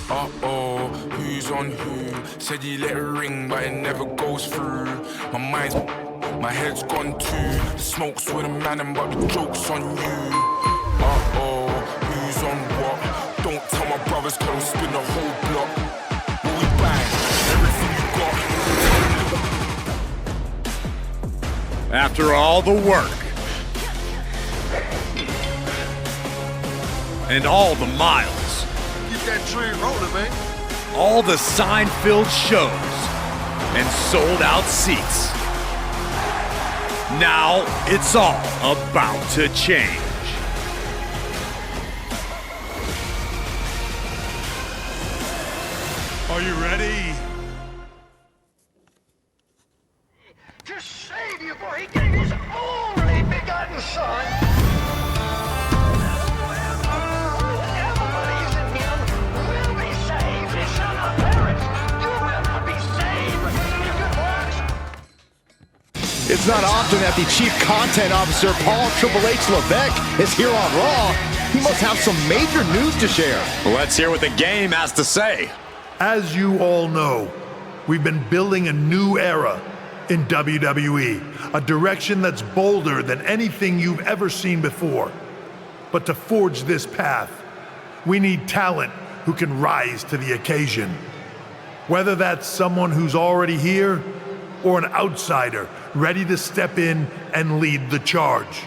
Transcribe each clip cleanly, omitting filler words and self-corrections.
Uh-oh, who's on who? Said he let it ring, but it never goes through. My head's gone too. Smokes with a man, but the joke's on you. Uh-oh, who's on what? Don't tell my brothers, cause they'll spin the whole block. When we bang, everything you got. After all the work and all the miles, Get that train rolling, man. all the sign-filled shows and sold-out seats. Now it's all about to change. Are you ready? To save you, for he gave his only begotten son. Whoever believes in him will be saved. It shall not perish. You will not be saved. If it works. It's not often that the Chief Content Officer, Paul Triple H Levesque, is here on Raw. He must have some major news to share. Let's hear what the game has to say. As you all know, we've been building a new era in WWE, a direction that's bolder than anything you've ever seen before. But to forge this path, we need talent who can rise to the occasion. Whether that's someone who's already here or an outsider ready to step in and lead the charge.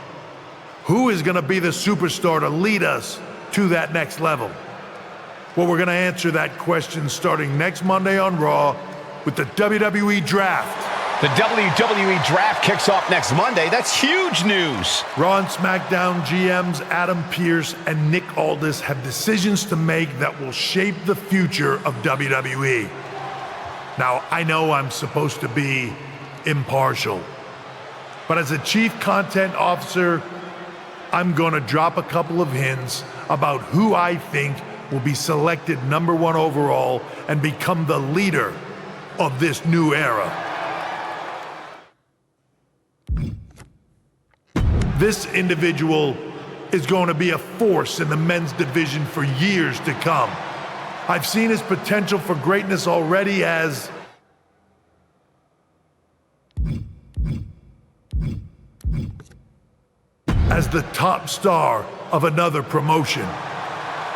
Who is going to be the superstar to lead us to that next level? Well, we're going to answer that question starting next Monday on Raw with the WWE Draft. The WWE Draft kicks off next Monday. That's huge news. Raw and SmackDown GMs Adam Pearce and Nick Aldis have decisions to make that will shape the future of WWE. Now, I know I'm supposed to be impartial, but as a Chief Content Officer, I'm going to drop a couple of hints about who I think will be selected #1 overall and become the leader of this new era. This individual is going to be a force in the men's division for years to come. I've seen his potential for greatness already as the top star of another promotion.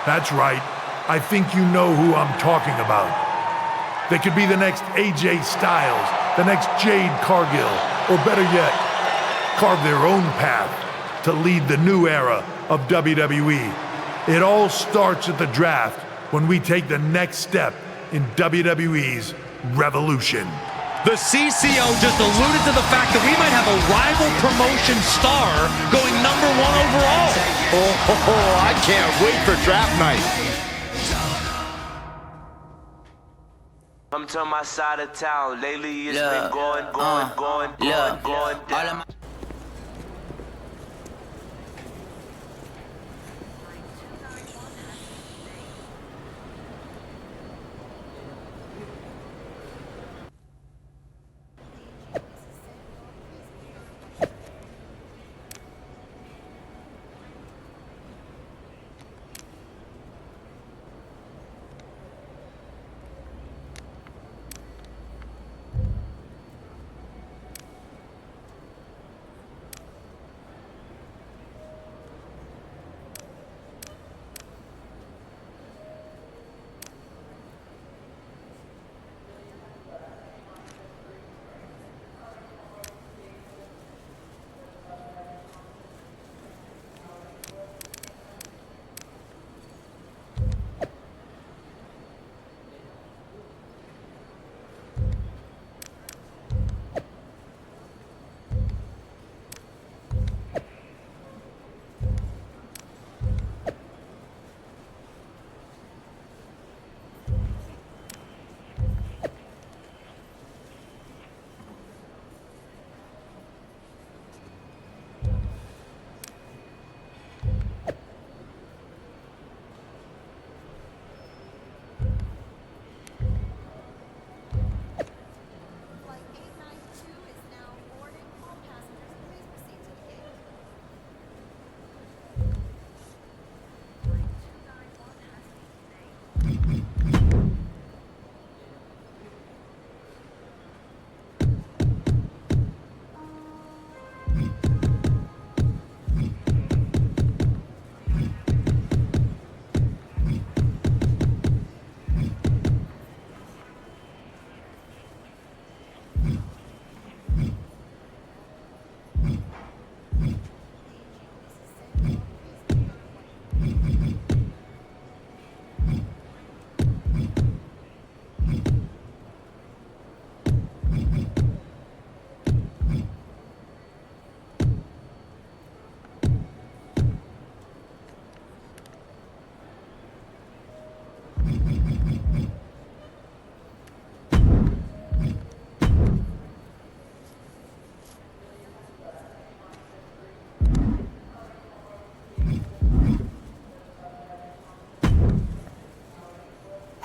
That's right, I think you know who I'm talking about. They could be the next AJ Styles, the next Jade Cargill, or better yet, carve their own path to lead the new era of WWE. It all starts at the draft when we take the next step in WWE's revolution. The CCO just alluded to the fact that we might have a rival promotion star going #1 overall. I can't wait for draft night. Come to my side of town. Lately it's been going down.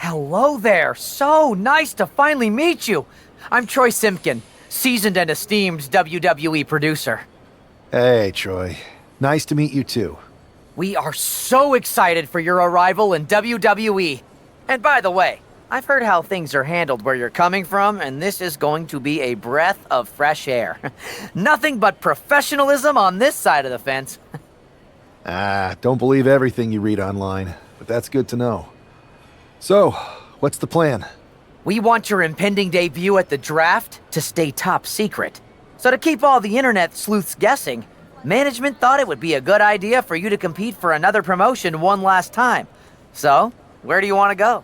Hello there. So nice to finally meet you. I'm Troy Simpkin, seasoned and esteemed WWE producer. Hey, Troy. Nice to meet you too. We are so excited for your arrival in WWE. And by the way, I've heard how things are handled where you're coming from, and this is going to be a breath of fresh air. Nothing but professionalism on this side of the fence. Don't believe everything you read online, but that's good to know. So, what's the plan? We want your impending debut at the draft to stay top secret. So to keep all the internet sleuths guessing, management thought it would be a good idea for you to compete for another promotion one last time. So, where do you want to go?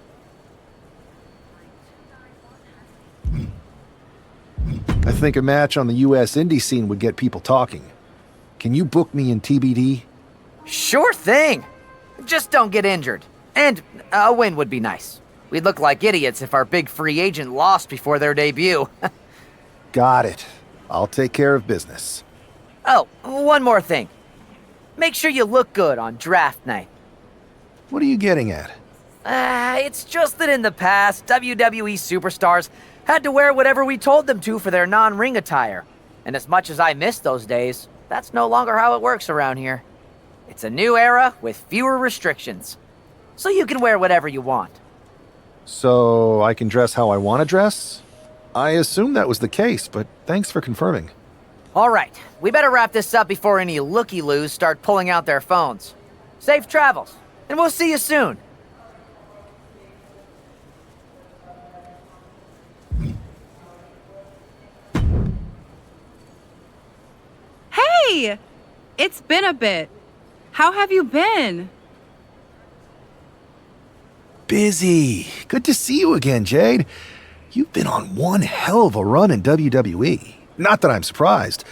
I think a match on the US indie scene would get people talking. Can you book me in TBD? Sure thing! Just don't get injured. And a win would be nice. We'd look like idiots if our big free agent lost before their debut. Got it. I'll take care of business. Oh, one more thing. Make sure you look good on draft night. What are you getting at? It's just that in the past, WWE superstars had to wear whatever we told them to for their non-ring attire. And as much as I miss those days, that's no longer how it works around here. It's a new era with fewer restrictions. So you can wear whatever you want. So I can dress how I want to dress? I assumed that was the case, but thanks for confirming. All right, we better wrap this up before any looky-loos start pulling out their phones. Safe travels, and we'll see you soon. Hey! It's been a bit. How have you been? Busy. Good to see you again, Jade. You've been on one hell of a run in WWE. Not that I'm surprised.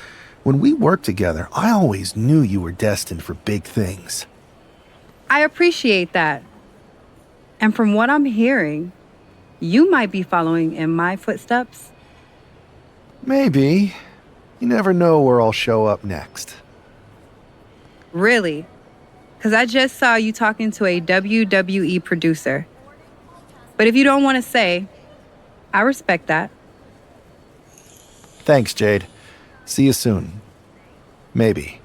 When we worked together, I always knew you were destined for big things. I appreciate that. And from what I'm hearing, you might be following in my footsteps. Maybe. You never know where I'll show up next. Really? Because I just saw you talking to a WWE producer. But if you don't want to say, I respect that. Thanks, Jade. See you soon. Maybe.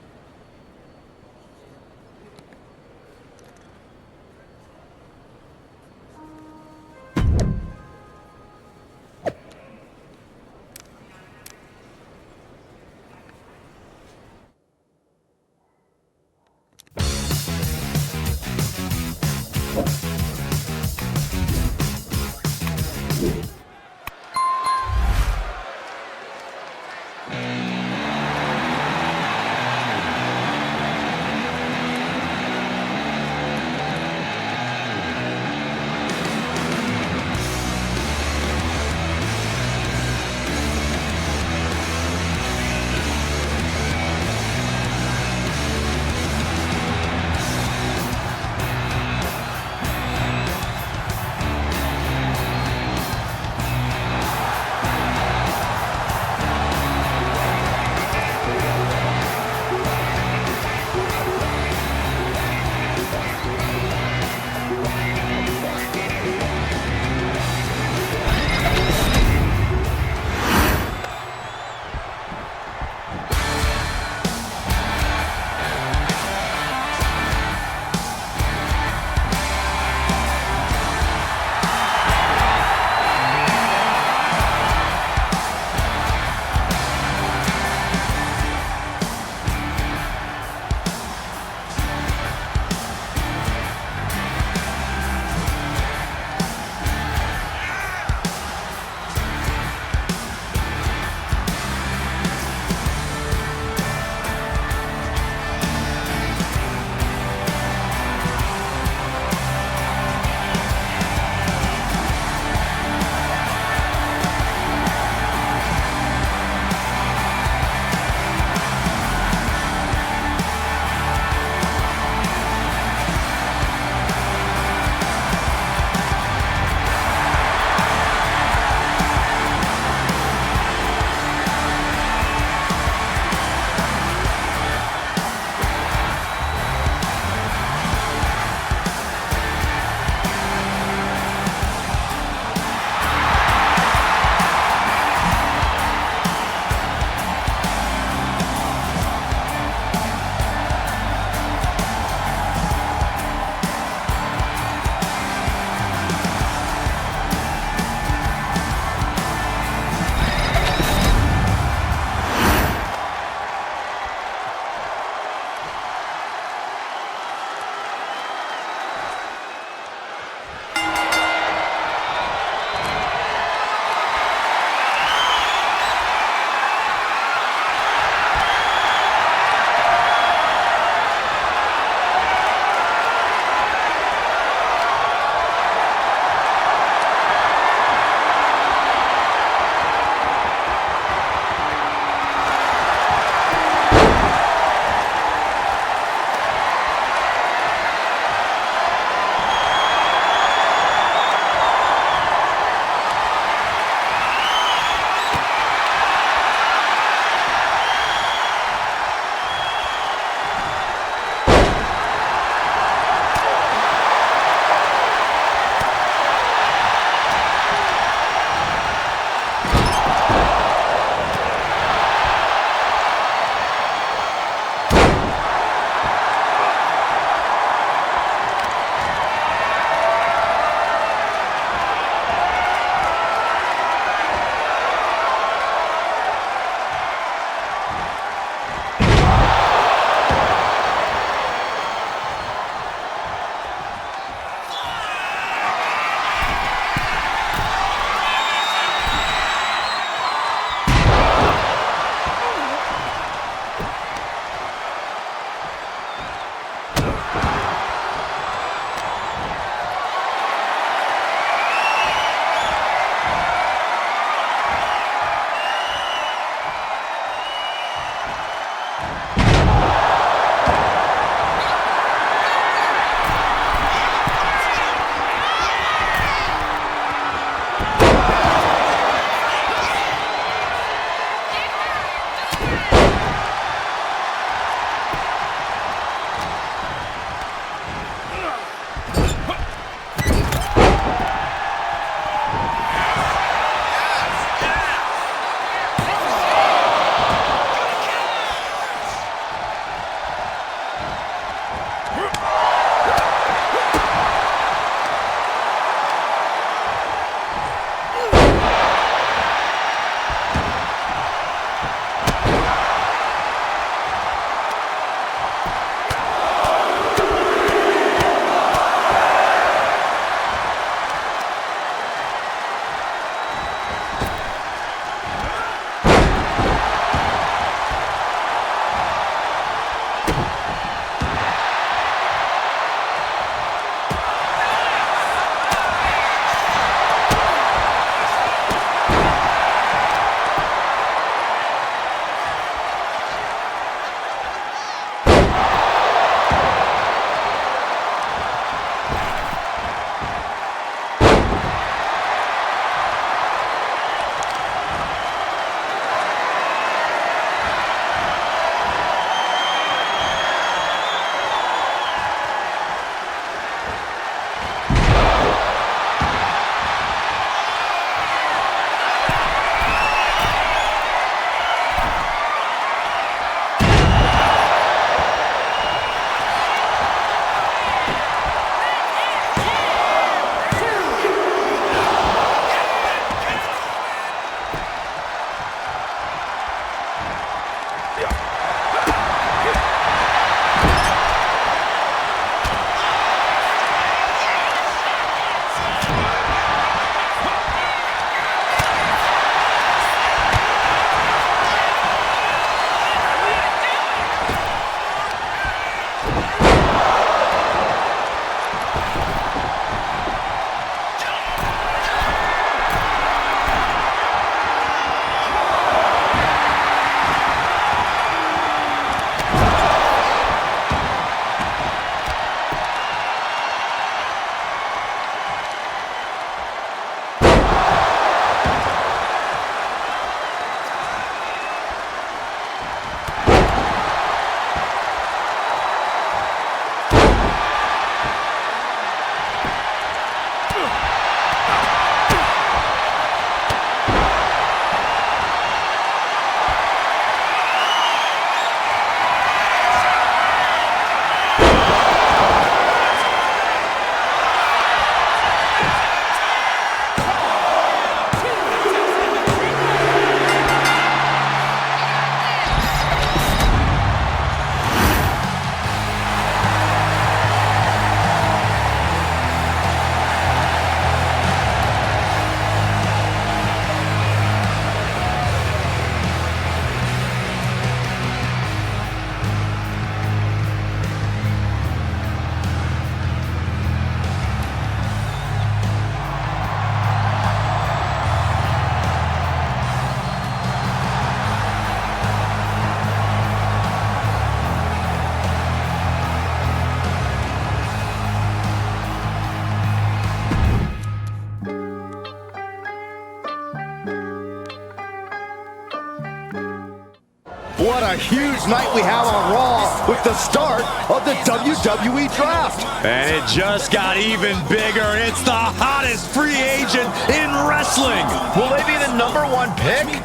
what a huge night we have on Raw with the start of the WWE Draft. And it just got even bigger. It's the hottest free agent in wrestling. Will they be the #1 pick?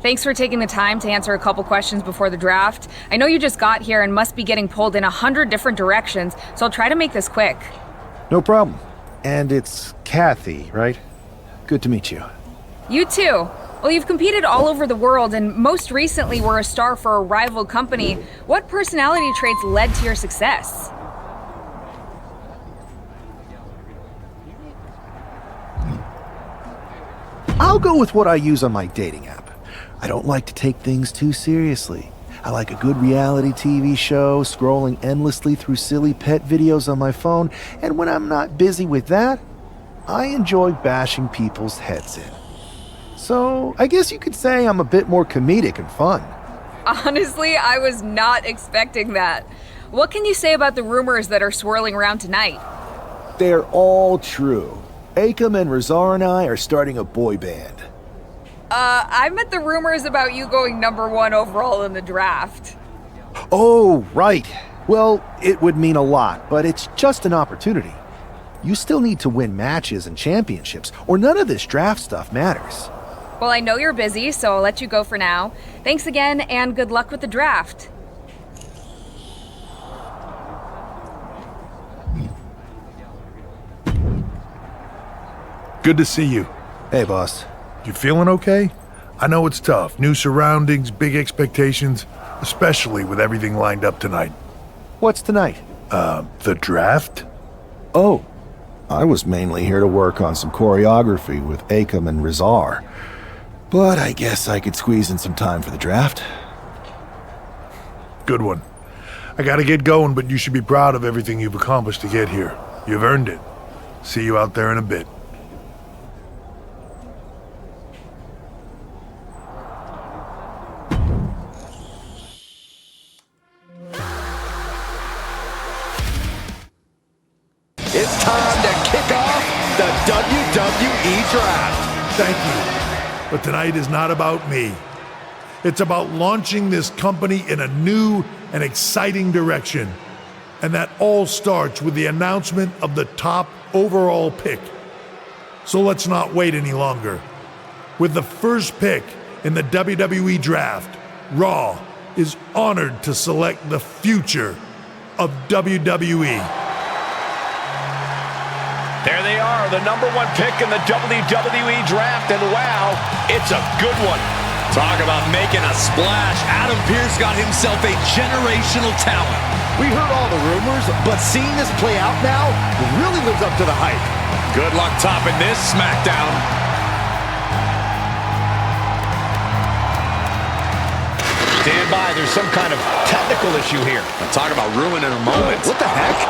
Thanks for taking the time to answer a couple questions before the draft. I know you just got here and must be getting pulled in 100 different directions, so I'll try to make this quick. No problem. And it's Kathy, right? Good to meet you. You too. Well, you've competed all over the world and most recently were a star for a rival company. What personality traits led to your success? I'll go with what I use on my dating app. I don't like to take things too seriously. I like a good reality TV show, scrolling endlessly through silly pet videos on my phone, and when I'm not busy with that, I enjoy bashing people's heads in. So, I guess you could say I'm a bit more comedic and fun. Honestly, I was not expecting that. What can you say about the rumors that are swirling around tonight? They're all true. Akam and Razar and I are starting a boy band. I meant the rumors about you going #1 overall in the draft. Oh, right. Well, it would mean a lot, but it's just an opportunity. You still need to win matches and championships, or none of this draft stuff matters. Well, I know you're busy, so I'll let you go for now. Thanks again, and good luck with the draft. Good to see you. Hey, boss. You feeling okay? I know it's tough. New surroundings, big expectations, especially with everything lined up tonight. What's tonight? The draft? Oh, I was mainly here to work on some choreography with Akam and Razar. But I guess I could squeeze in some time for the draft. Good one. I gotta get going, but you should be proud of everything you've accomplished to get here. You've earned it. See you out there in a bit. It's time to kick off the WWE Draft. Thank you. But tonight is not about me. It's about launching this company in a new and exciting direction. And that all starts with the announcement of the top overall pick. So let's not wait any longer. With the first pick in the WWE Draft, Raw is honored to select the future of WWE. There they are, the #1 pick in the WWE Draft, and wow, it's a good one. Talk about making a splash. Adam Pearce got himself a generational talent. We heard all the rumors, but seeing this play out now really lives up to the hype. Good luck topping this SmackDown. Stand by, there's some kind of technical issue here. Talk about ruining a moment. What the heck?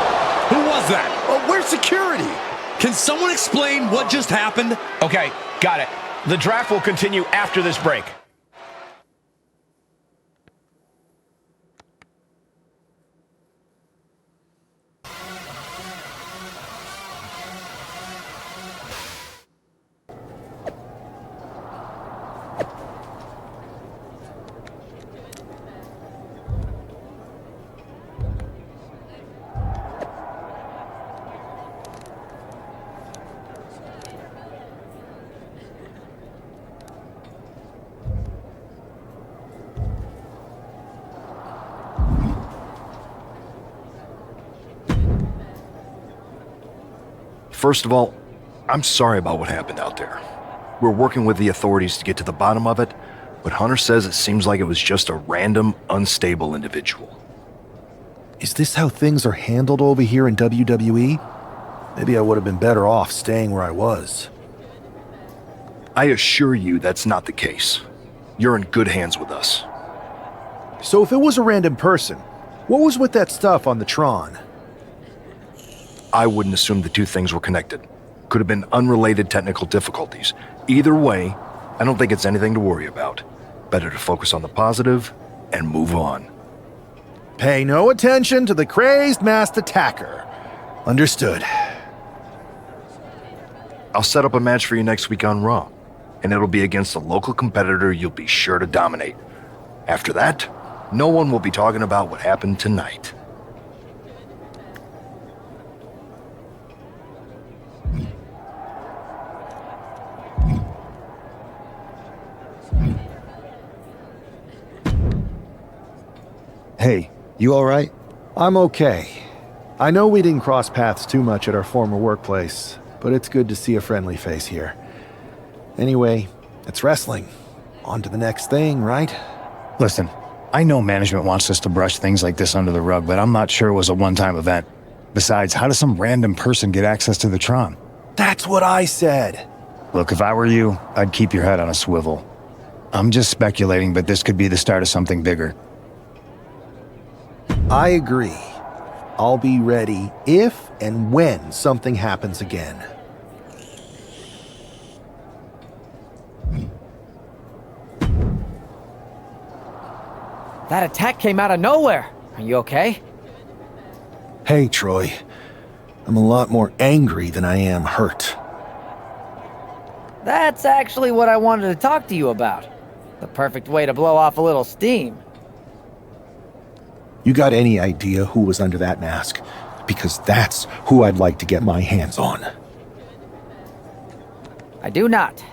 Who was that? Oh, where's security? Can someone explain what just happened? Okay, got it. The draft will continue after this break. First of all, I'm sorry about what happened out there. We're working with the authorities to get to the bottom of it, but Hunter says it seems like it was just a random, unstable individual. Is this how things are handled over here in WWE? Maybe I would have been better off staying where I was. I assure you that's not the case. You're in good hands with us. So if it was a random person, What was with that stuff on the Tron? I wouldn't assume the two things were connected. Could have been unrelated technical difficulties. Either way, I don't think it's anything to worry about. Better to focus on the positive and move on. Pay no attention to the crazed masked attacker. Understood. I'll set up a match for you next week on Raw, and it'll be against a local competitor you'll be sure to dominate. After that, no one will be talking about what happened tonight. Hey, you all right? I'm okay. I know we didn't cross paths too much at our former workplace, but it's good to see a friendly face here. Anyway, it's wrestling. On to the next thing, right? Listen, I know management wants us to brush things like this under the rug, but I'm not sure it was a one-time event. Besides, how does some random person get access to the Tron? That's what I said. Look, if I were you, I'd keep your head on a swivel. I'm just speculating, but this could be the start of something bigger. I agree. I'll be ready if and when something happens again. That attack came out of nowhere. Are you okay? Hey, Troy. I'm a lot more angry than I am hurt. That's actually what I wanted to talk to you about. The perfect way to blow off a little steam. You got any idea who was under that mask? Because that's who I'd like to get my hands on. I do not.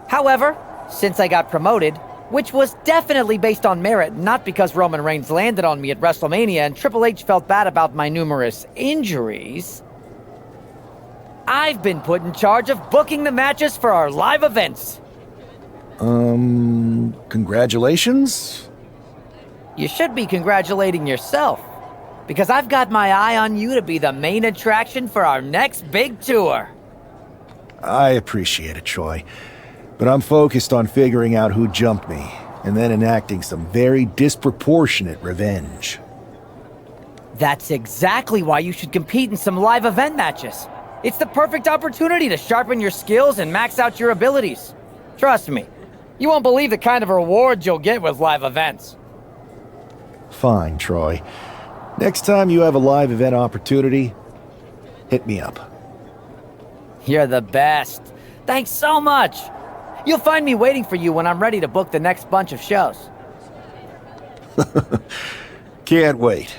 However, since I got promoted, which was definitely based on merit, not because Roman Reigns landed on me at WrestleMania and Triple H felt bad about my numerous injuries, I've been put in charge of booking the matches for our live events. Congratulations? You should be congratulating yourself, because I've got my eye on you to be the main attraction for our next big tour. I appreciate it, Troy. But I'm focused on figuring out who jumped me, and then enacting some very disproportionate revenge. That's exactly why you should compete in some live event matches. It's the perfect opportunity to sharpen your skills and max out your abilities. Trust me, you won't believe the kind of rewards you'll get with live events. Fine, Troy. Next time you have a live event opportunity, hit me up. You're the best. Thanks so much. You'll find me waiting for you when I'm ready to book the next bunch of shows. Can't wait.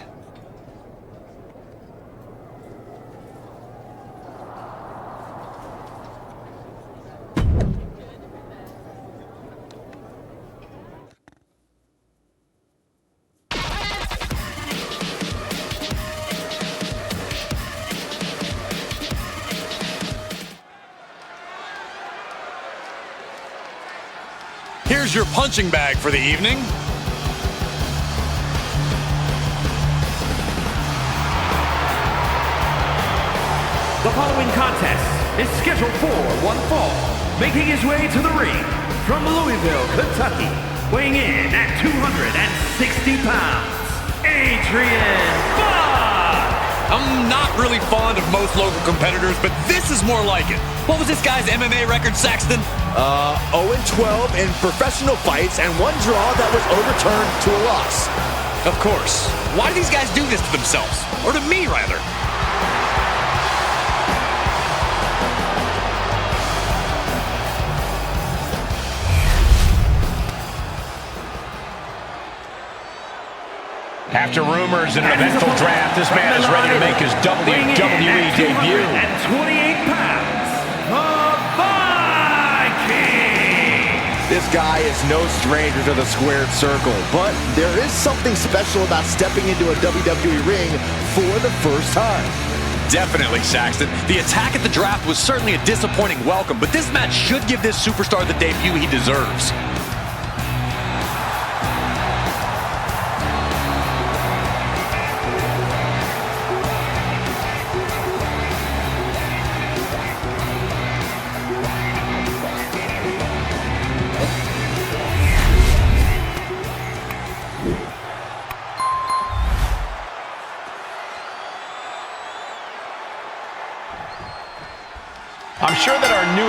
Here's your punching bag for the evening. The following contest is scheduled for one fall. Making his way to the ring from Louisville, Kentucky, weighing in at 260 pounds, Adrian Bond! I'm not really fond of most local competitors, but this is more like it. What was this guy's MMA record, Saxton? 0-12 in professional fights and one draw that was overturned to a loss. Of course. Why do these guys do this to themselves? Or to me, rather? After rumors and an eventful draft, this man is ready to make his WWE debut. And 28 pounds, the Viking! This guy is no stranger to the squared circle, but there is something special about stepping into a WWE ring for the first time. Definitely, Saxton. The attack at the draft was certainly a disappointing welcome, but this match should give this superstar the debut he deserves.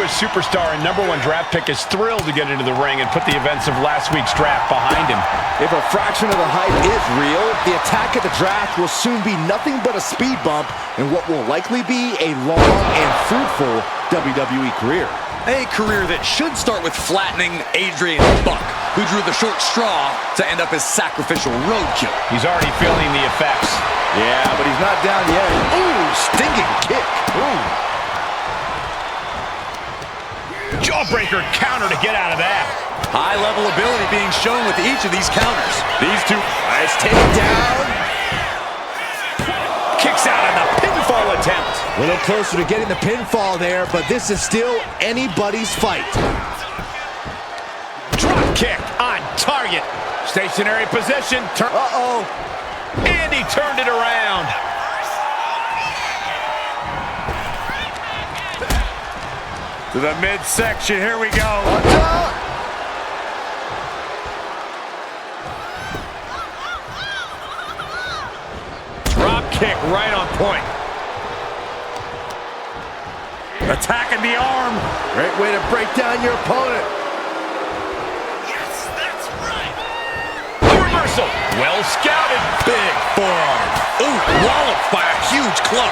newest superstar and #1 draft pick is thrilled to get into the ring and put the events of last week's draft behind him. If a fraction of the hype is real, the attack at the draft will soon be nothing but a speed bump in what will likely be a long and fruitful WWE career. A career that should start with flattening Adrian Buck, who drew the short straw to end up as sacrificial roadkill. He's already feeling the effects. Yeah, but he's not down yet. Ooh, stinging kick. Ooh. Jawbreaker counter to get out of that. High-level ability being shown with each of these counters. These two. Nice takedown. Kicks out on the pinfall attempt. A little closer to getting the pinfall there, but this is still anybody's fight. Drop kick on target. Stationary position. Uh-oh. And he turned it around. To the midsection. Here we go. Drop kick right on point. Attacking the arm. Great way to break down your opponent. Yes, that's right. Reversal. Well scouted. Big forearm. Ooh, walloped by a huge club.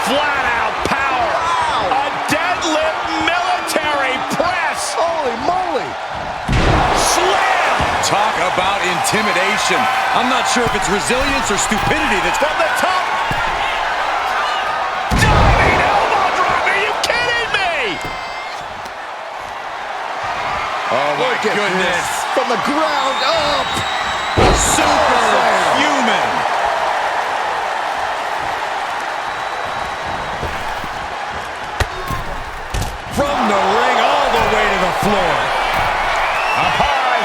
Flat out power. Wow. A deadlift military press. Holy moly. Slam. Talk about intimidation. I'm not sure if it's resilience or stupidity that's from the top. Diving elbow drop. Are you kidding me? Oh my goodness. From the ground up. Superhuman. From the ring all the way to the floor. Up high.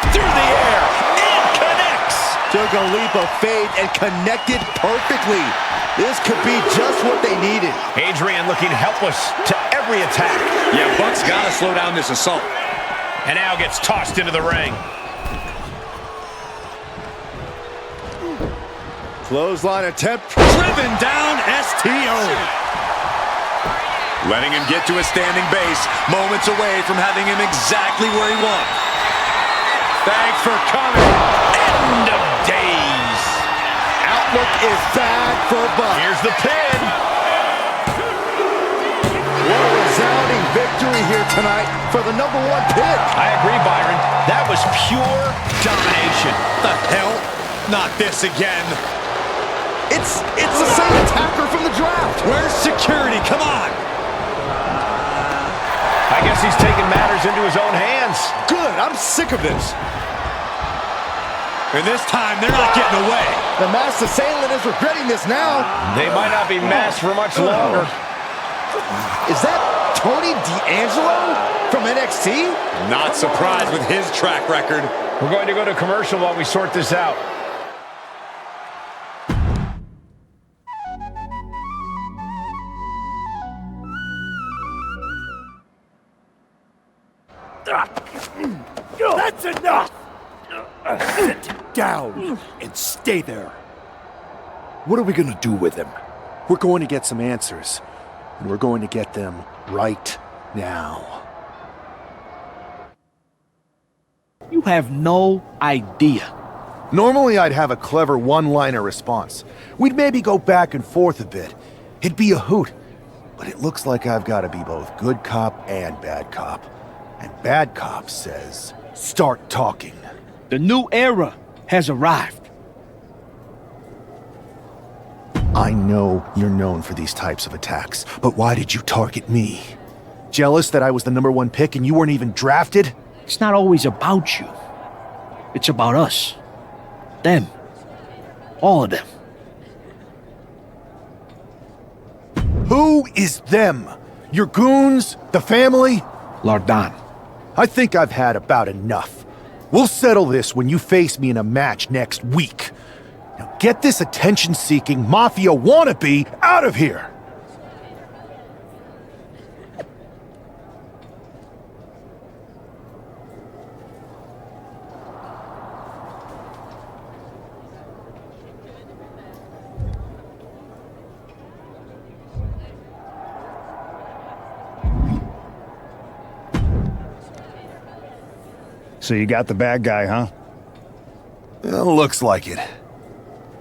Through the air. And connects. Took a leap of faith and connected perfectly. This could be just what they needed. Adrian looking helpless to every attack. Yeah, Buck's got to slow down this assault. And now gets tossed into the ring. Clothesline attempt. Driven down STO. Letting him get to a standing base, moments away from having him exactly where he wants. Thanks for coming. End of days. Outlook is bad for Buck. Here's the pin. What a resounding victory here tonight for the #1 pick. I agree, Byron. That was pure domination. The hell? Not this again. It's the same attacker from the draft. Where's security? Come on. I guess he's taking matters into his own hands. Good. I'm sick of this. And this time, they're not getting away. The masked assailant is regretting this now. They might not be masked for much longer. Is that Tony D'Angelo from NXT? Not surprised with his track record. We're going to go to commercial while we sort this out. That's enough! Sit down and stay there. What are we going to do with him? We're going to get some answers, and we're going to get them right now. You have no idea. Normally, I'd have a clever one-liner response. We'd maybe go back and forth a bit. It'd be a hoot. But it looks like I've got to be both good cop and bad cop. And bad cop says, start talking. The new era has arrived. I know you're known for these types of attacks, but why did you target me? Jealous that I was the #1 pick and you weren't even drafted? It's not always about you. It's about us. Them. All of them. Who is them? Your goons? The family? Lardan. I think I've had about enough. We'll settle this when you face me in a match next week. Now get this attention-seeking mafia wannabe out of here! So you got the bad guy, huh? Looks like it.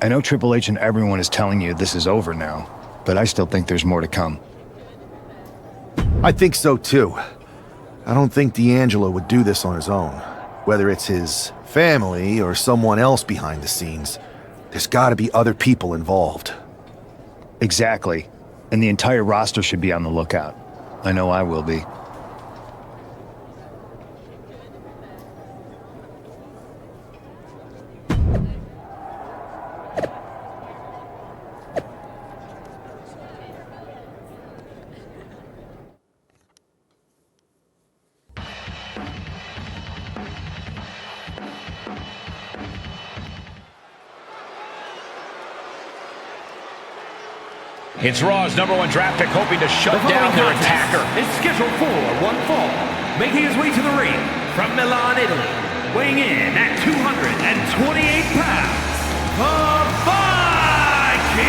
I know Triple H and everyone is telling you this is over now, but I still think there's more to come. I think so too. I don't think D'Angelo would do this on his own. Whether it's his family or someone else behind the scenes, there's gotta be other people involved. Exactly. And the entire roster should be on the lookout. I know I will be. It's Raw's #1 draft pick hoping to shut down their attacker. Is scheduled for one fall, making his way to the ring from Milan, Italy, weighing in at 228 pounds, the Viking!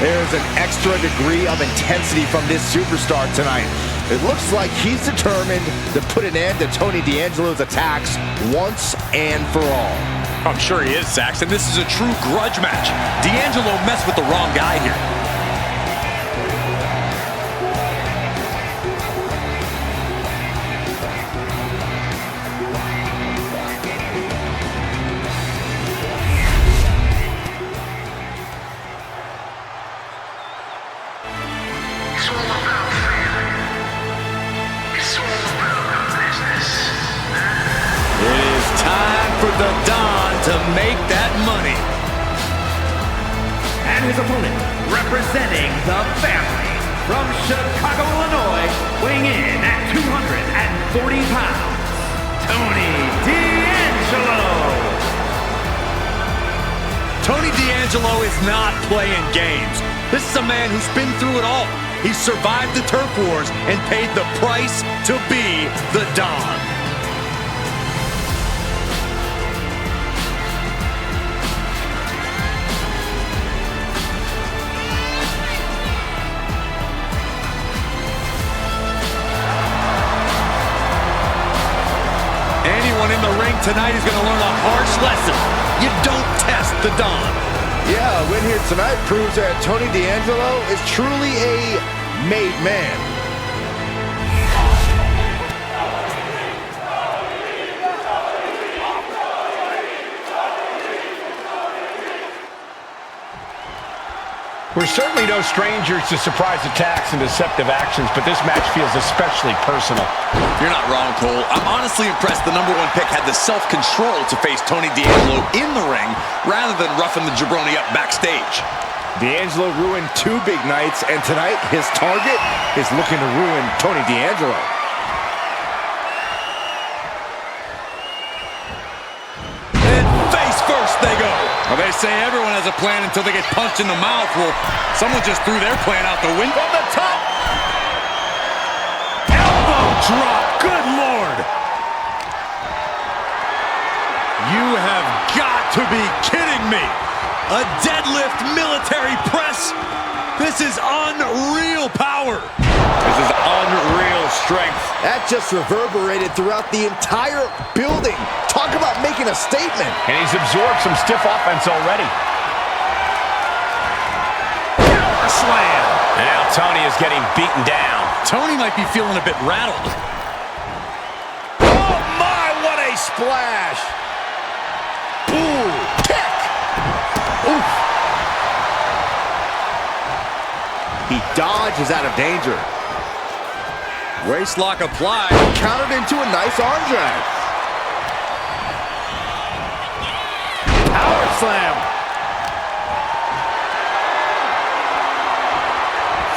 There's an extra degree of intensity from this superstar tonight. It looks like he's determined to put an end to Tony D'Angelo's attacks once and for all. I'm sure he is, Saxton. This is a true grudge match. D'Angelo messed with the wrong guy here. The Don to make that money. And his opponent, representing the family, from Chicago, Illinois, weighing in at 240 pounds, Tony D'Angelo. Tony D'Angelo is not playing games. This is a man who's been through it all. He's survived the turf wars and paid the price to be the Don. In the ring tonight is going to learn a harsh lesson. You don't test the Don. Yeah, a win here tonight proves that Tony D'Angelo is truly a made man. We're certainly no strangers to surprise attacks and deceptive actions, but this match feels especially personal. You're not wrong, Cole. I'm honestly impressed the #1 pick had the self-control to face Tony D'Angelo in the ring rather than roughing the jabroni up backstage. D'Angelo ruined 2 big nights, and tonight his target is looking to ruin Tony D'Angelo. And face first they go. Well, they say everyone has a plan until they get punched in the mouth. Well, someone just threw their plan out the window. From the top. Elbow drop. Good Lord. You have got to be kidding me. A deadlift military press. This is unreal power. This is unreal strength. That just reverberated throughout the entire building. Talk about making a statement. And he's absorbed some stiff offense already. Power slam. And now Tony is getting beaten down. Tony might be feeling a bit rattled. Oh my, what a splash. Ooh, kick. Oof. He dodges out of danger. Waistlock applied. Countered into a nice arm drag. Power slam.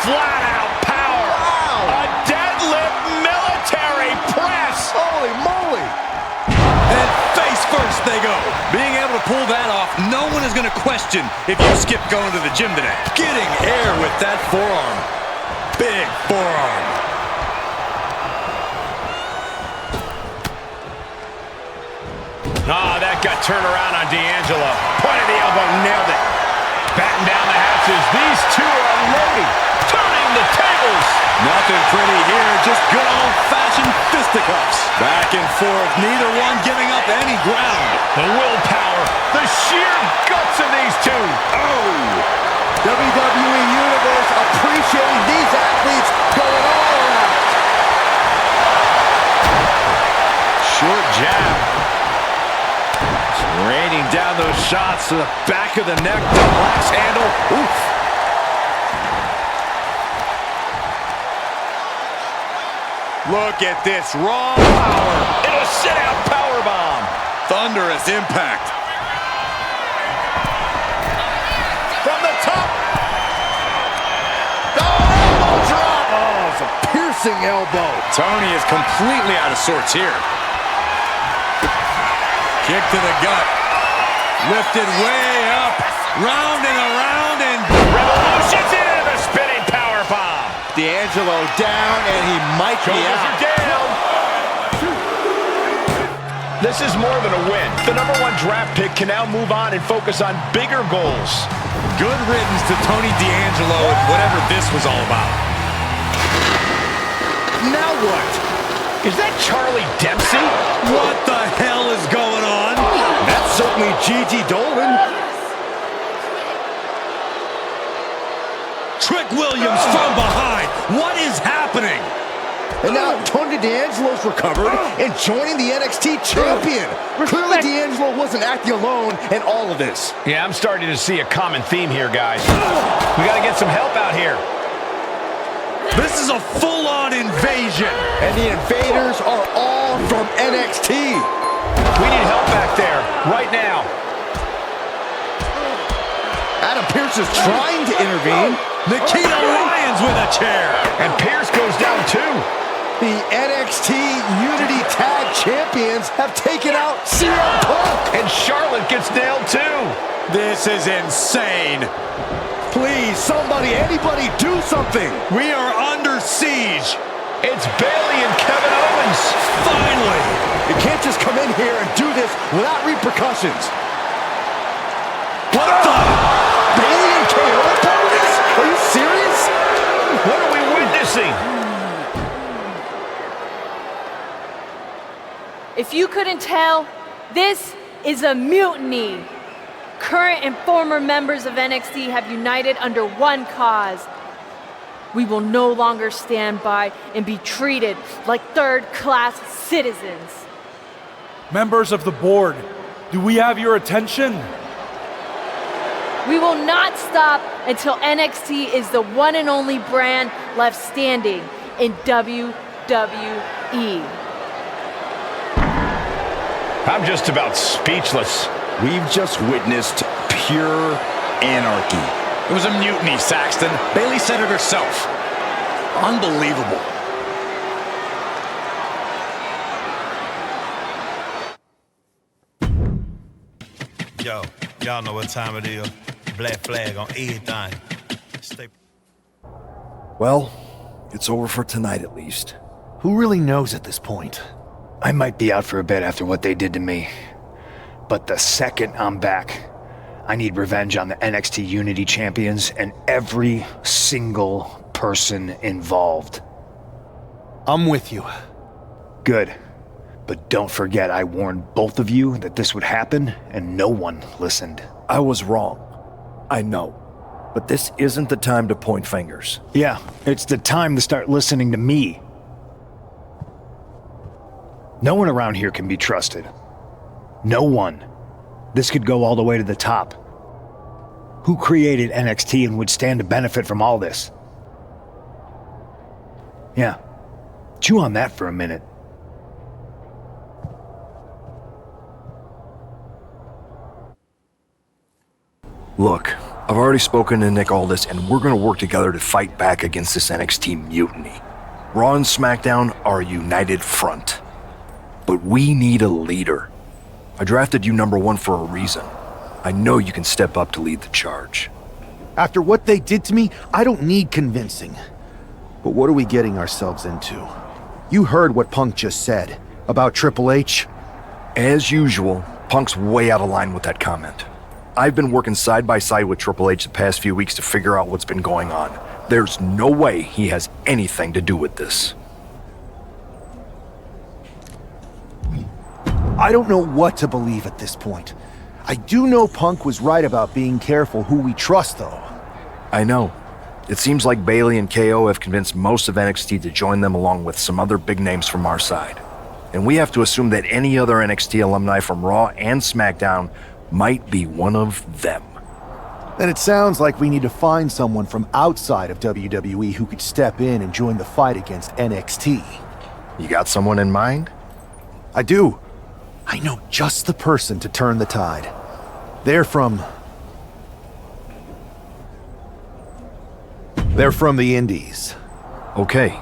Flat out power. Wow. A deadlift military press. Holy moly. And face first they go. Being able to pull that off, no one is going to question if you skip going to the gym today. Getting air with that forearm. Big forearm. Ah, that got turned around on D'Angelo. Point of the elbow, nailed it. Batten down the hatches. These two are unloading. Turning the tables. Nothing pretty here, just good old-fashioned fisticuffs. Back and forth, neither one giving up any ground. The willpower, the sheer guts of these two. Oh! WWE Universe appreciating these athletes going all out. Short jab. Just raining down those shots to the back of the neck. The axe handle. Oof. Look at this raw power. It'll sit out powerbomb. Thunderous impact. From the top. Oh, elbow drop. Oh, it's a piercing elbow. Tony is completely out of sorts here. Kick to the gut. Lifted way up. Round and around and... Revolution's into the spinning powerbomb. D'Angelo down, and he might be out. Down. This is more than a win. The #1 draft pick can now move on and focus on bigger goals. Good riddance to Tony D'Angelo and whatever this was all about. Now what? Is that Charlie Dempsey? What the hell is going on? That's certainly Gigi Dolan. Trick Williams from behind. What is happening? And now Tony D'Angelo's recovered and joining the NXT champion. Clearly D'Angelo wasn't acting alone in all of this. Yeah, I'm starting to see a common theme here, guys. We got to get some help out here. This is a full-on invasion. And the invaders are all from NXT. We need help back there, right now. Adam Pearce is trying to intervene. Nikita Lyons with a chair. And Pearce goes down too. The NXT Unity Tag Champions have taken out CM Punk. And Charlotte gets nailed too. This is insane. Please, somebody, anybody, do something. We are under siege. It's Bayley and Kevin Owens. Finally. You can't just come in here and do this without repercussions. What the? Bayley and KO opponents? Are you serious? What are we witnessing? If you couldn't tell, this is a mutiny. Current and former members of NXT have united under one cause. We will no longer stand by and be treated like third-class citizens. Members of the board, do we have your attention? We will not stop until NXT is the one and only brand left standing in WWE. I'm just about speechless. We've just witnessed pure anarchy. It was a mutiny, Saxton. Bayley said it herself. Unbelievable. Yo, y'all know what time it is. Black flag on everything. Stay. Well, it's over for tonight at least. Who really knows at this point? I might be out for a bit after what they did to me. But the second I'm back, I need revenge on the NXT Unity Champions and every single person involved. I'm with you. Good. But don't forget I warned both of you that this would happen, and no one listened. I was wrong. I know. But this isn't the time to point fingers. Yeah, it's the time to start listening to me. No one around here can be trusted. No one. This could go all the way to the top. Who created NXT and would stand to benefit from all this? Yeah. Chew on that for a minute. Look, I've already spoken to Nick Aldis, and we're gonna work together to fight back against this NXT mutiny. Raw and SmackDown are a united front. But we need a leader. I drafted you #1 for a reason. I know you can step up to lead the charge. After what they did to me, I don't need convincing. But what are we getting ourselves into? You heard what Punk just said about Triple H. As usual, Punk's way out of line with that comment. I've been working side by side with Triple H the past few weeks to figure out what's been going on. There's no way he has anything to do with this. I don't know what to believe at this point. I do know Punk was right about being careful who we trust, though. I know. It seems like Bailey and KO have convinced most of NXT to join them along with some other big names from our side. And we have to assume that any other NXT alumni from Raw and SmackDown might be one of them. Then it sounds like we need to find someone from outside of WWE who could step in and join the fight against NXT. You got someone in mind? I do. I know just the person to turn the tide. They're from the Indies. Okay,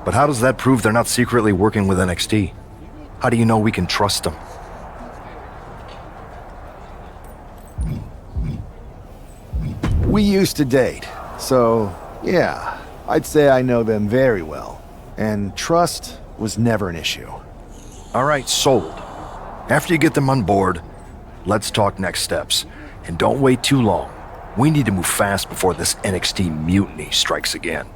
but how does that prove they're not secretly working with NXT? How do you know we can trust them? We used to date, so yeah, I'd say I know them very well. And trust was never an issue. All right, sold. After you get them on board, let's talk next steps. And don't wait too long. We need to move fast before this NXT mutiny strikes again.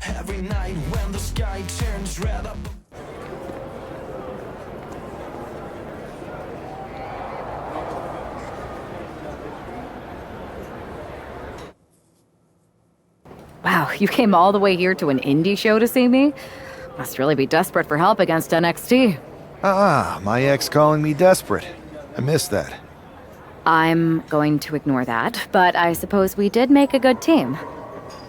Every night when the sky turns red up. Wow, you came all the way here to an indie show to see me? Must really be desperate for help against NXT. My ex calling me desperate. I missed that. I'm going to ignore that, but I suppose we did make a good team.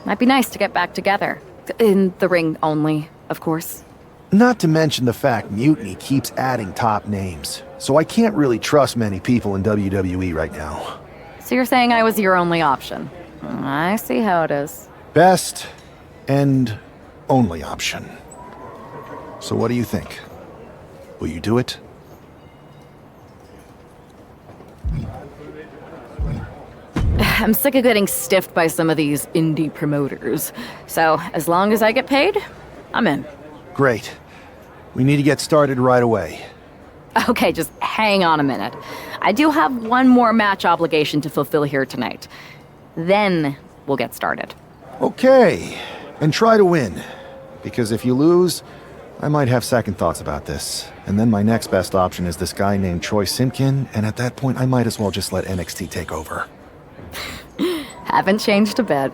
Might be nice to get back together. In the ring only, of course. Not to mention the fact Mutiny keeps adding top names, so I can't really trust many people in WWE right now. So you're saying I was your only option? I see how it is. Best and only option. So what do you think? Will you do it? I'm sick of getting stiffed by some of these indie promoters. So, as long as I get paid, I'm in. Great. We need to get started right away. Okay, just hang on a minute. I do have one more match obligation to fulfill here tonight. Then we'll get started. Okay. And try to win. Because if you lose, I might have second thoughts about this. And then my next best option is this guy named Troy Simkin, and at that point I might as well just let NXT take over. Haven't changed a bit.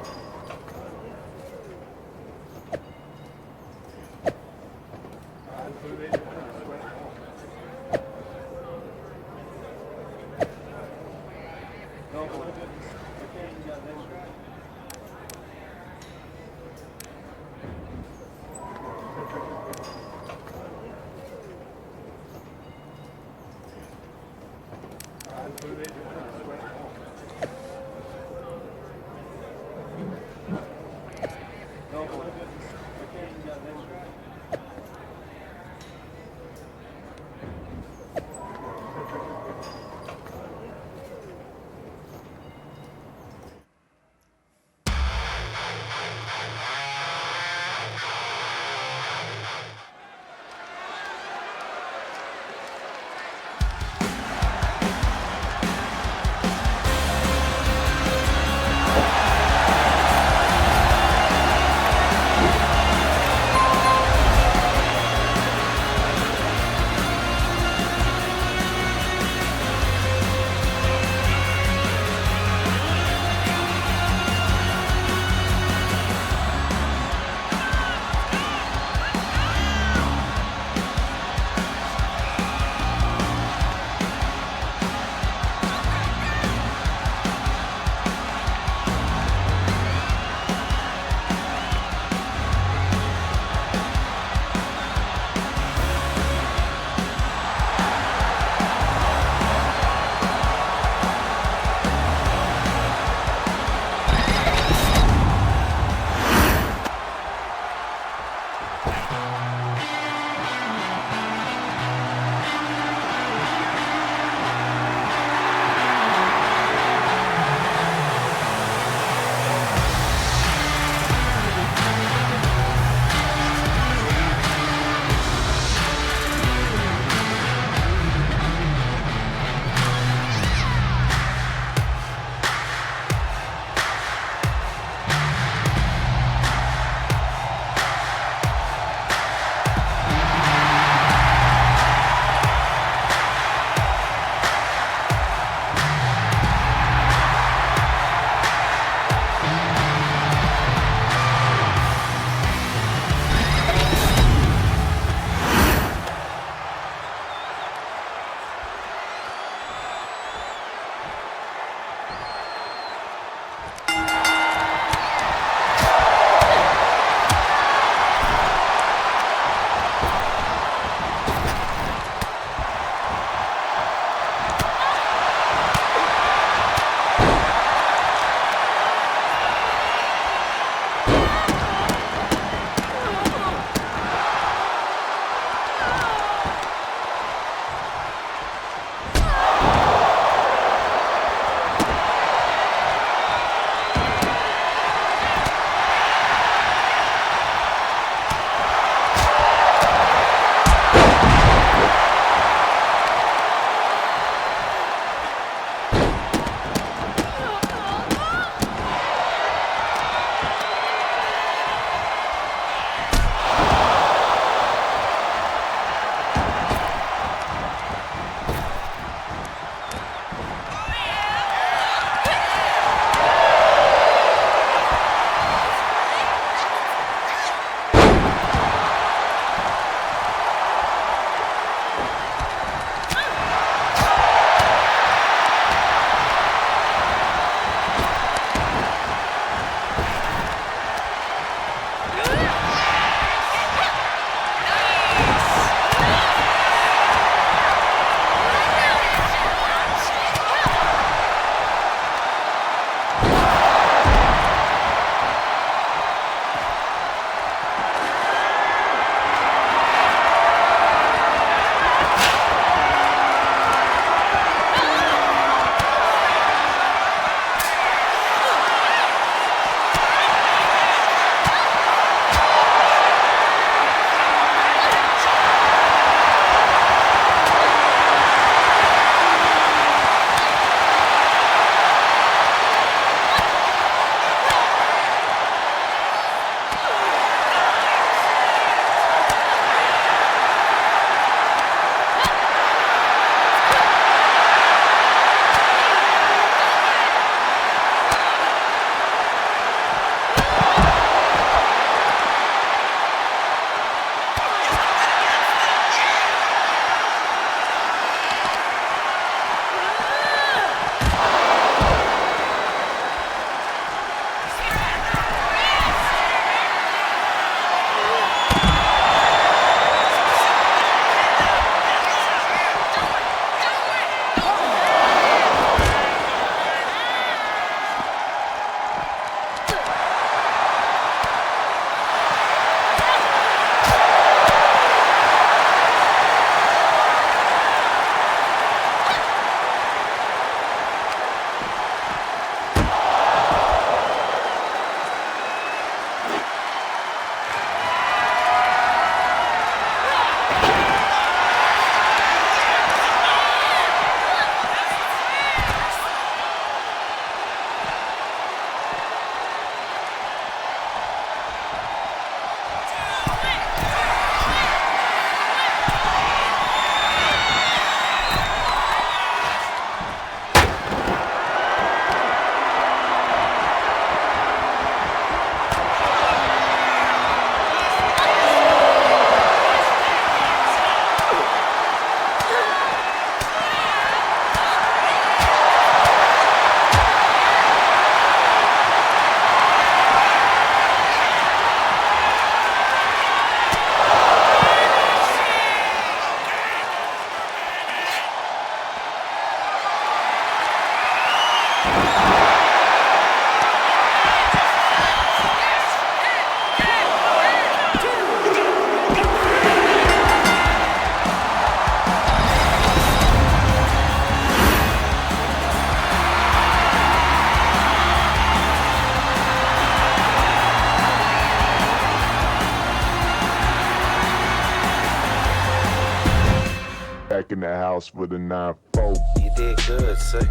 back in the house with a 9-4. You did good, sir.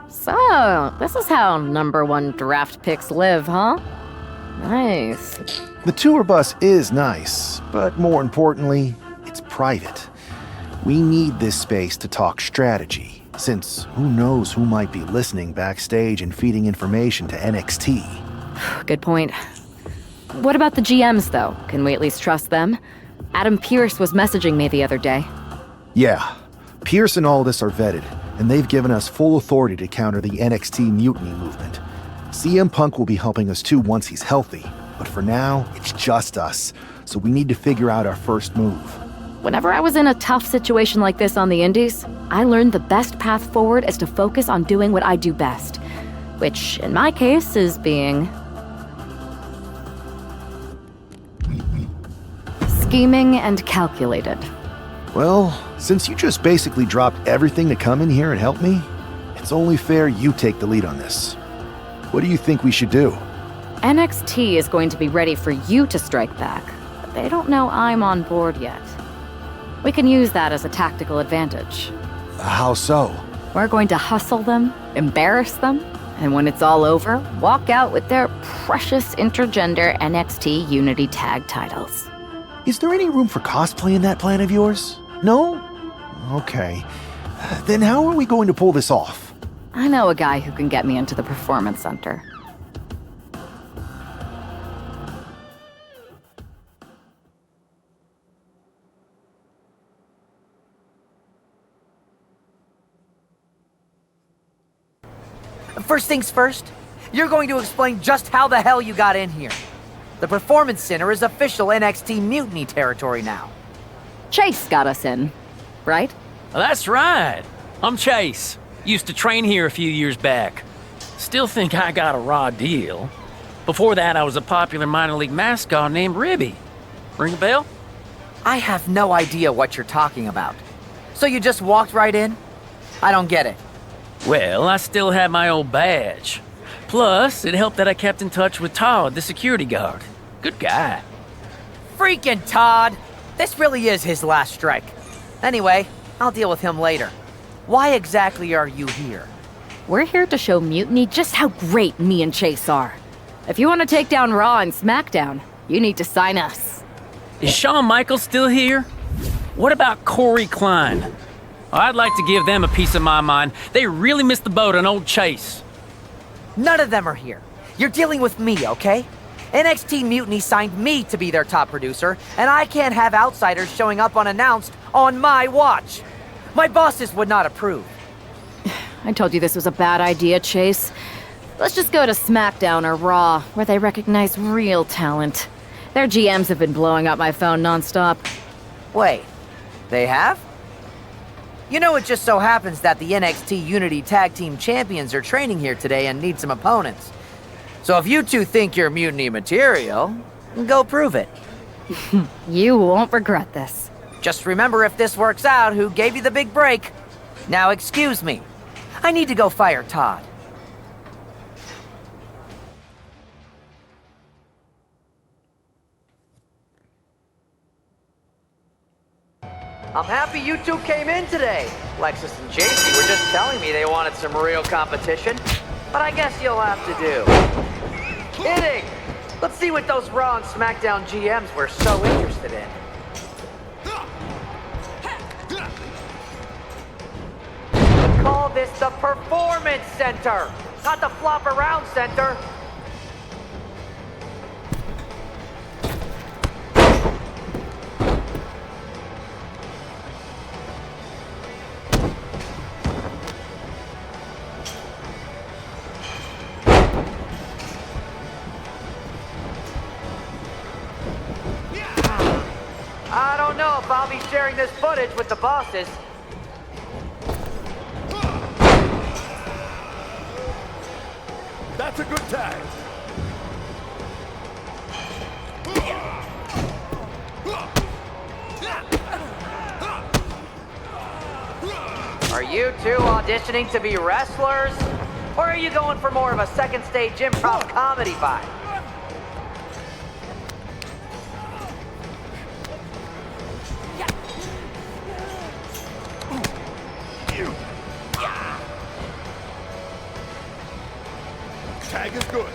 So, this is how #1 draft picks live, huh? Nice. The tour bus is nice, but more importantly, it's private. We need this space to talk strategy, since who knows who might be listening backstage and feeding information to NXT. Good point. What about the GMs, though? Can we at least trust them? Adam Pearce was messaging me the other day. Yeah, Pierce and Aldis are vetted, and they've given us full authority to counter the NXT mutiny movement. CM Punk will be helping us too once he's healthy, but for now, it's just us, so we need to figure out our first move. Whenever I was in a tough situation like this on the Indies, I learned the best path forward is to focus on doing what I do best, which, in my case, is being scheming and calculated. Well, since you just basically dropped everything to come in here and help me, it's only fair you take the lead on this. What do you think we should do? NXT is going to be ready for you to strike back, but they don't know I'm on board yet. We can use that as a tactical advantage. How so? We're going to hustle them, embarrass them, and when it's all over, walk out with their precious intergender NXT Unity Tag titles. Is there any room for cosplay in that plan of yours? No? Okay. Then how are we going to pull this off? I know a guy who can get me into the Performance Center. First things first, you're going to explain just how the hell you got in here. The Performance Center is official NXT mutiny territory now. Chase got us in, right? That's right. I'm Chase. Used to train here a few years back. Still think I got a raw deal. Before that, I was a popular minor league mascot named Ribby. Ring a bell? I have no idea what you're talking about. So you just walked right in? I don't get it. Well, I still had my old badge. Plus, it helped that I kept in touch with Todd, the security guard. Good guy. Freaking Todd! This really is his last strike. Anyway, I'll deal with him later. Why exactly are you here? We're here to show Mutiny just how great me and Chase are. If you want to take down Raw and SmackDown, you need to sign us. Is Shawn Michaels still here? What about Corey Klein? I'd like to give them a piece of my mind. They really missed the boat on old Chase. None of them are here. You're dealing with me, okay? NXT Mutiny signed me to be their top producer, and I can't have outsiders showing up unannounced on my watch. My bosses would not approve. I told you this was a bad idea, Chase. Let's just go to SmackDown or Raw, where they recognize real talent. Their GMs have been blowing up my phone nonstop. Wait, they have? You know, it just so happens that the NXT Unity Tag Team Champions are training here today and need some opponents. So if you two think you're mutiny material, go prove it. You won't regret this. Just remember, if this works out, who gave you the big break. Now excuse me. I need to go fire Todd. I'm happy you two came in today. Lexus and JC were just telling me they wanted some real competition, but I guess you'll have to do. Kidding! Let's see what those Raw and SmackDown GMs were so interested in. Call this the Performance Center, not the Flop Around Center. I don't know if I'll be sharing this footage with the bosses. That's a good tag. Are you two auditioning to be wrestlers? Or are you going for more of a second stage improv comedy vibe? Tag is good.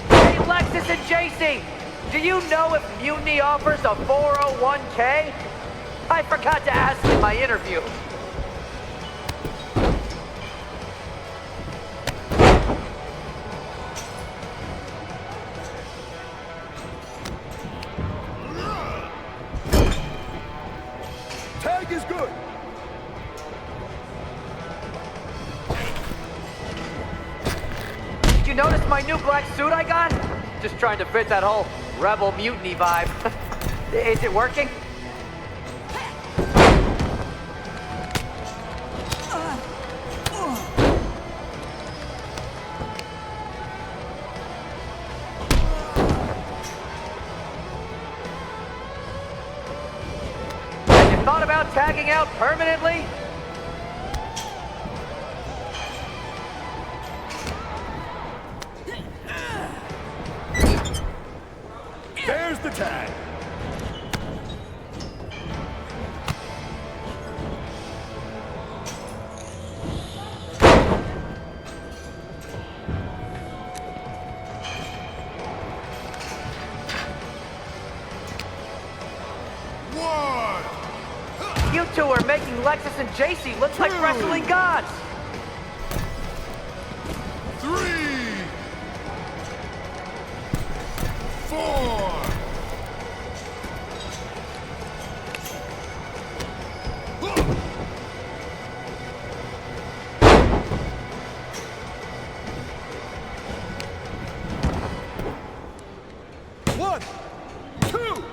Hey, Lexus and JC, do you know if Mutiny offers a 401k? I forgot to ask in my interview. Tag is good. Did you notice my new black suit I got? Just trying to fit that whole rebel mutiny vibe. Is it working? Have you thought about tagging out permanently? There's the tag. You two are making Lexus and JC look like wrestling gods. 3, 4. One, 2.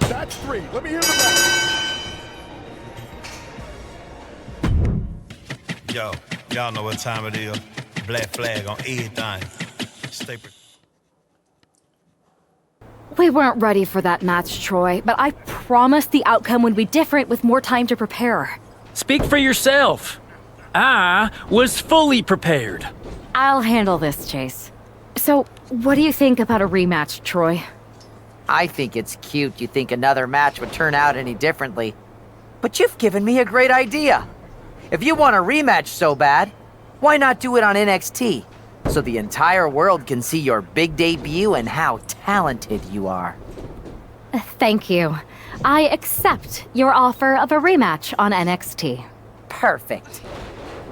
That's 3. Let me hear the rest. Yo, y'all know what time it is. Black flag on everything. Stay We weren't ready for that match, Troy, but I promised the outcome would be different with more time to prepare. Speak for yourself. I was fully prepared. I'll handle this, Chase. So, what do you think about a rematch, Troy? I think it's cute you think another match would turn out any differently. But you've given me a great idea. If you want a rematch so bad, why not do it on NXT? So the entire world can see your big debut and how talented you are. Thank you. I accept your offer of a rematch on NXT. Perfect.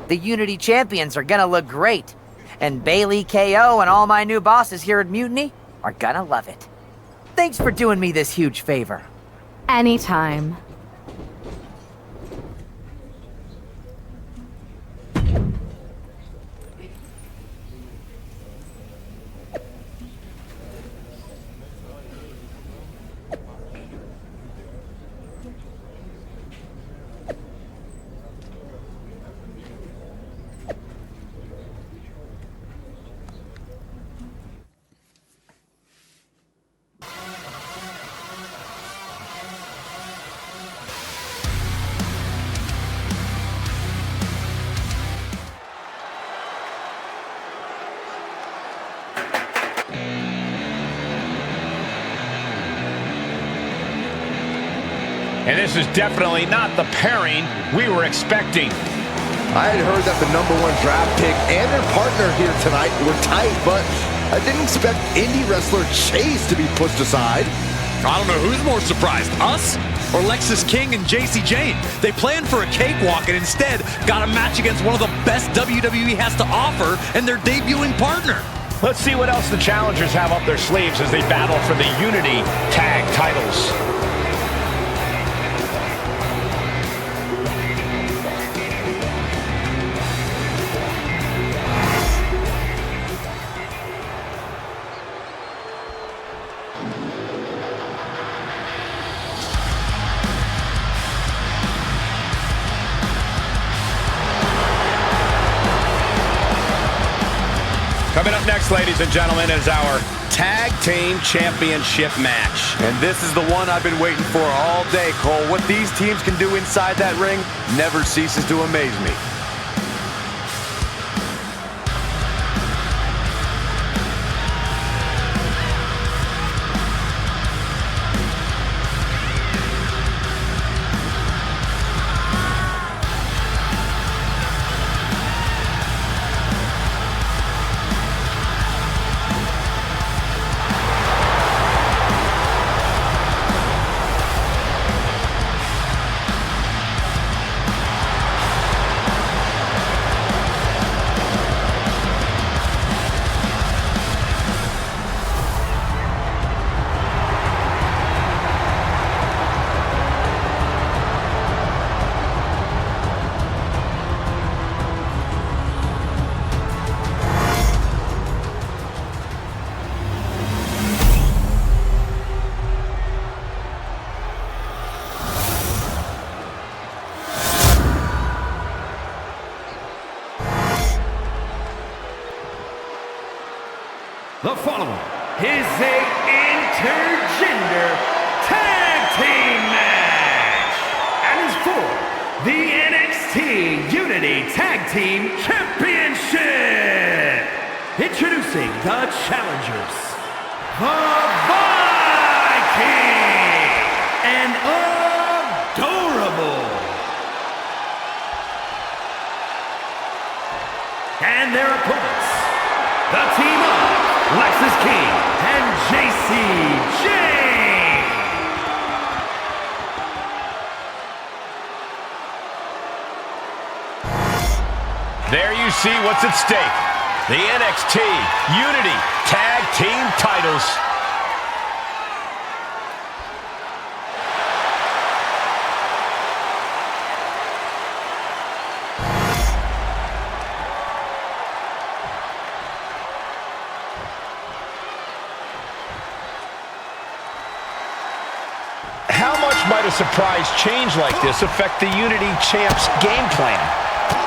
The Unity champions are gonna look great. And Bailey, KO, and all my new bosses here at Mutiny are gonna love it. Thanks for doing me this huge favor. Anytime. And this is definitely not the pairing we were expecting. I had heard that the #1 draft pick and their partner here tonight were tight, but I didn't expect indie wrestler Chase to be pushed aside. I don't know who's more surprised, us or Lexus King and JC Jane. They planned for a cakewalk and instead got a match against one of the best WWE has to offer and their debuting partner. Let's see what else the challengers have up their sleeves as they battle for the Unity Tag titles. Coming up next, ladies and gentlemen, is our Tag Team Championship match. And this is the one I've been waiting for all day, Cole. What these teams can do inside that ring never ceases to amaze me. The following is a intergender tag team match and is for the NXT Unity Tag Team Championship. Introducing the challengers, the Viking and Adorable, and their opponents, the team of Lexus King and JC Jane. There you see what's at stake. The NXT Unity Tag Team titles. How much might a surprise change like this affect the Unity Champs' game plan?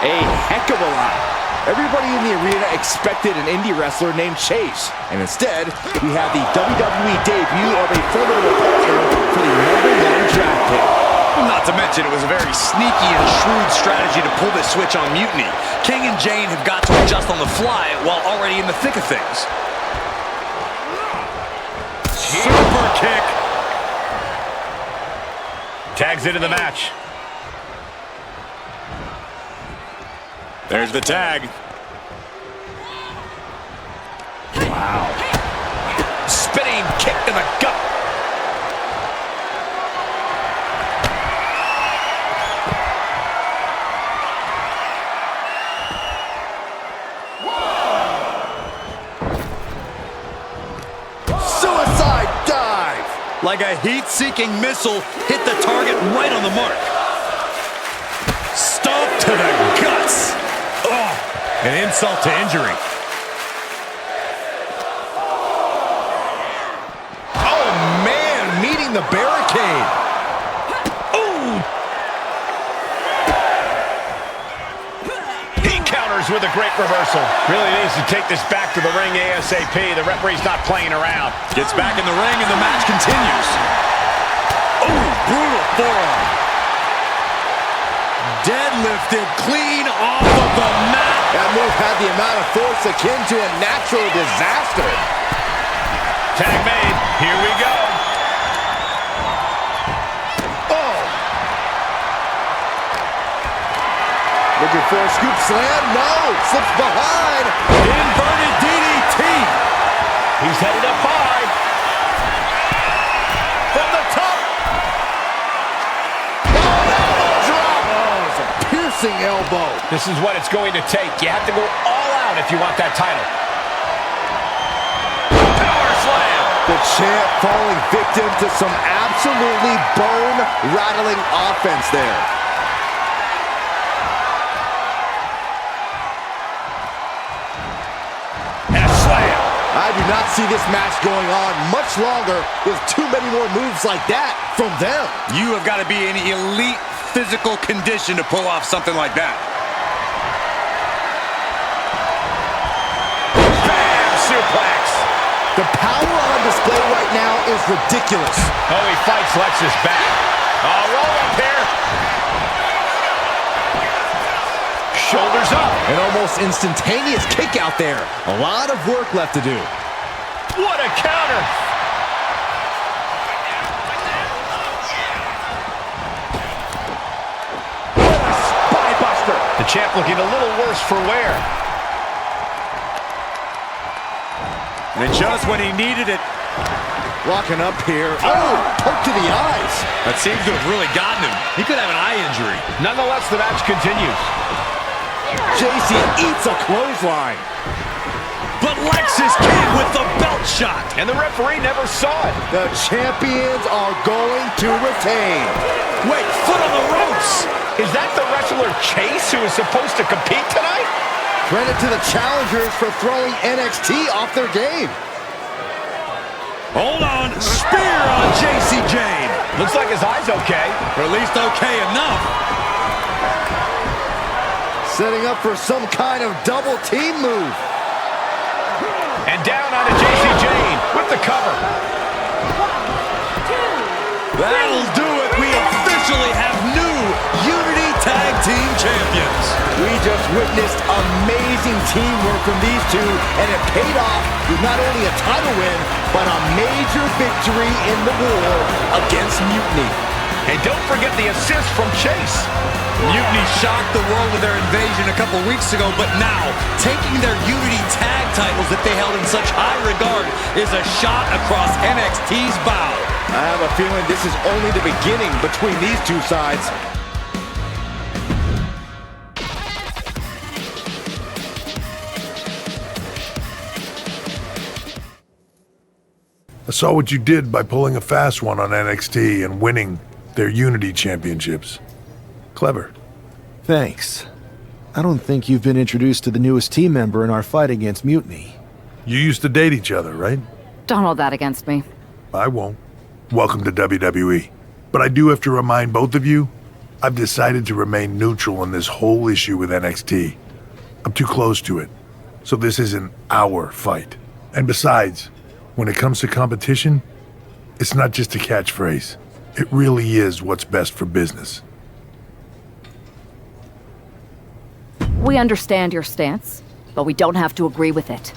A heck of a lot. Everybody in the arena expected an indie wrestler named Chase, and instead, we have the WWE debut of a formidable partner for the #1 draft pick. Well, not to mention, it was a very sneaky and shrewd strategy to pull this switch on Mutiny. King and Jane have got to adjust on the fly while already in the thick of things. Super kick. Tags into the match. There's the tag. Wow. Spinning kick to the gut. Suicide dive! Like a heat-seeking missile, hit the target right on the mark. Stomp to the guts. Oh, an insult to injury. Oh, man, meeting the barricade. Ooh. He counters with a great reversal. Really needs to take this back to the ring ASAP. The referee's not playing around. Gets back in the ring and the match continues. Ooh, brutal forearm. Deadlifted clean off of the mat. That move had the amount of force akin to a natural disaster. Tag made. Here we go. Oh! Looking for a scoop slam. No! Slips behind. Inverted DDT. He's headed up high. From the top. Elbow. This is what it's going to take. You have to go all out if you want that title. Power slam. The champ falling victim to some absolutely bone-rattling offense there. And a slam. I do not see this match going on much longer with too many more moves like that from them. You have got to be in elite physical condition to pull off something like that. Bam! Suplex. The power on display right now is ridiculous. Oh, he fights Lexus back. Oh, roll up here. Shoulders up. An almost instantaneous kick out there. A lot of work left to do. What a counter. What a spine buster. The champ looking a little worse for wear. And just when he needed it. Locking up here. Oh, poke to the eyes. That seems to have really gotten him. He could have an eye injury. Nonetheless, the match continues. JC eats a clothesline. But Lexus came with the belt shot. And the referee never saw it. The champions are going to retain. Wait, foot on the ropes. Is that the wrestler Chase who is supposed to compete tonight? Credit to the challengers for throwing NXT off their game. Hold on. Spear on JC Jane. Looks like his eye's okay. Or at least okay enough. Setting up for some kind of double team move. And down onto JC Jane with the cover. 1, 2, 3. That'll do it. We officially have new Unity Tag Team Champions. We just witnessed amazing teamwork from these two, and it paid off with not only a title win, but a major victory in the war against Mutiny. And don't forget the assist from Chase. Mutiny shocked the world with their invasion a couple weeks ago, but now, taking their Unity Tag titles that they held in such high regard is a shot across NXT's bow. I have a feeling this is only the beginning between these two sides. I saw what you did by pulling a fast one on NXT and winning their Unity Championships. Clever. Thanks. I don't think you've been introduced to the newest team member in our fight against Mutiny. You used to date each other, right? Don't hold that against me. I won't. Welcome to WWE. But I do have to remind both of you, I've decided to remain neutral in this whole issue with NXT. I'm too close to it, so this isn't our fight. And besides, when it comes to competition, it's not just a catchphrase. It really is what's best for business. We understand your stance, but we don't have to agree with it.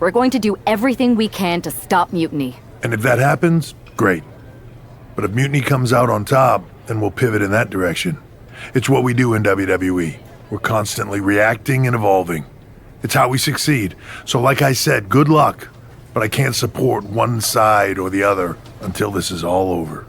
We're going to do everything we can to stop Mutiny. And if that happens, great. But if Mutiny comes out on top, then we'll pivot in that direction. It's what we do in WWE. We're constantly reacting and evolving. It's how we succeed. So like I said, good luck. But I can't support one side or the other until this is all over.